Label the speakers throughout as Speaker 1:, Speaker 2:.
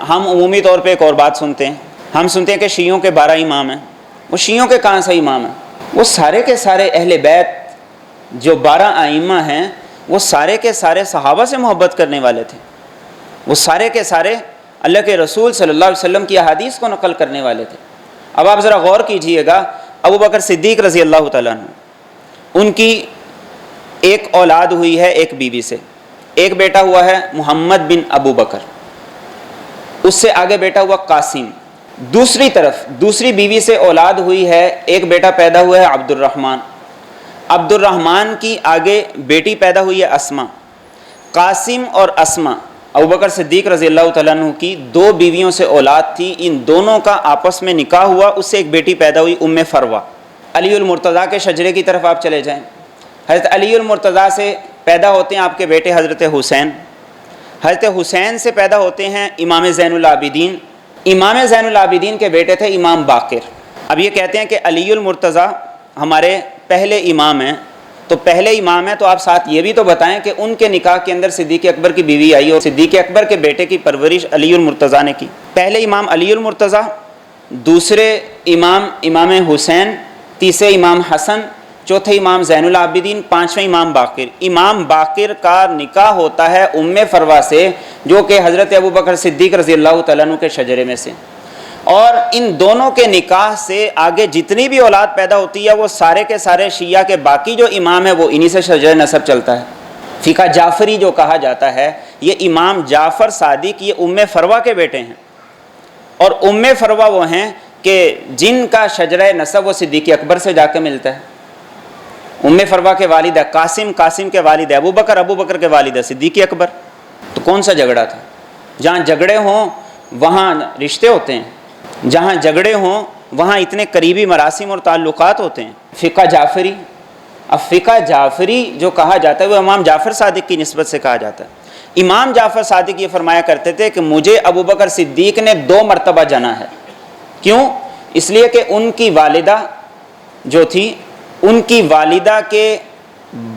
Speaker 1: ہم عمومی طور پہ ایک اور بات سنتے ہیں، ہم سنتے ہیں کہ شیعوں کے 12 امام ہیں۔ وہ شیعوں کے کہاں سے امام ہیں؟ وہ سارے کے سارے اہل بیت جو 12 ائمہ ہیں، وہ سارے کے سارے صحابہ سے محبت کرنے والے تھے، وہ سارے کے سارے اللہ کے رسول صلی اللہ علیہ وسلم کی احادیث کو نقل کرنے والے تھے۔ اب آپ ذرا غور کیجئے گا، ابو بکر صدیق رضی اللہ تعالیٰ عنہ، ان کی ایک اولاد ہوئی ہے ایک بیوی سے، ایک بیٹا ہوا ہے محمد بن ابو بکر، اس سے آگے بیٹا ہوا قاسم۔ دوسری طرف دوسری بیوی سے اولاد ہوئی ہے، ایک بیٹا پیدا ہوا ہے عبد الرحمن، عبد الرحمن کی آگے بیٹی پیدا ہوئی ہے اسما۔ قاسم اور اسما، ابو بکر صدیق رضی اللہ تعالیٰ عنہ کی 2 بیویوں سے اولاد تھی، ان دونوں کا آپس میں نکاح ہوا، اس سے ایک بیٹی پیدا ہوئی ام فروہ۔ علی المرتضیٰ کے شجرے کی طرف آپ چلے جائیں، حضرت علی المرتضیٰ سے پیدا ہوتے ہیں آپ کے بیٹے حضرت حسین، حضرت حسین سے پیدا ہوتے ہیں امام زین العابدین، امام زین العابدین کے بیٹے تھے امام باقر۔ اب یہ کہتے ہیں کہ علی المرتضیٰ ہمارے پہلے امام ہیں، تو پہلے امام ہیں تو آپ ساتھ یہ بھی تو بتائیں کہ ان کے نکاح کے اندر صدیق اکبر کی بیوی آئی اور صدیق اکبر کے بیٹے کی پرورش علی المرتضیٰ نے کی۔ پہلے امام علی المرتضیٰ، دوسرے امام امام حسین، تیسرے امام حسن، چوتھے امام زین العابدین، 5ویں امام باقر۔ امام باقر کا نکاح ہوتا ہے ام فروہ سے، جو کہ حضرت ابو بکر صدیق رضی اللہ تعالیٰ عنہ کے شجرے میں سے، اور ان دونوں کے نکاح سے آگے جتنی بھی اولاد پیدا ہوتی ہے وہ سارے کے سارے شیعہ کے باقی جو امام ہیں وہ انہی سے شجرہ نسب چلتا ہے۔ فقہ جعفری جو کہا جاتا ہے، یہ امام جعفر صادق یہ ام فروہ کے بیٹے ہیں، اور ام فروہ وہ ہیں کہ جن کا شجرہ نسب وہ صدیق اکبر سے جا کے ملتا ہے۔ ام فروہ کے والد ہے قاسم، قاسم کے والد ہے ابو بکر، ابو بکر کے والد ہے صدیق اکبر۔ تو کون سا جھگڑا تھا؟ جہاں جھگڑے ہوں وہاں رشتے ہوتے ہیں، جہاں جھگڑے ہوں وہاں اتنے قریبی مراسم اور تعلقات ہوتے ہیں۔ فقہ جعفری، اب فقہ جعفری جو کہا جاتا ہے وہ امام جعفر صادق کی نسبت سے کہا جاتا ہے۔ امام جعفر صادق یہ فرمایا کرتے تھے کہ مجھے ابو بکر صدیق نے 2 مرتبہ جنا ہے۔ کیوں؟ اس لیے کہ ان کی والدہ جو تھی، ان کی والدہ کے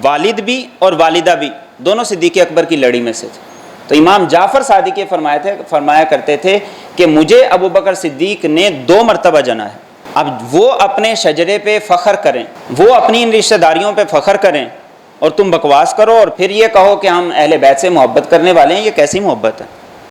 Speaker 1: والد بھی اور والدہ بھی دونوں صدیق اکبر کی لڑی میں سے تھے۔ تو امام جعفر صادق یہ فرمایا کرتے تھے کہ مجھے ابو بکر صدیق نے 2 مرتبہ جنا ہے۔ اب وہ اپنے شجرے پہ فخر کریں، وہ اپنی ان رشتہ داریوں پہ فخر کریں، اور تم بکواس کرو اور پھر یہ کہو کہ ہم اہل بیت سے محبت کرنے والے ہیں، یہ کیسی محبت ہے؟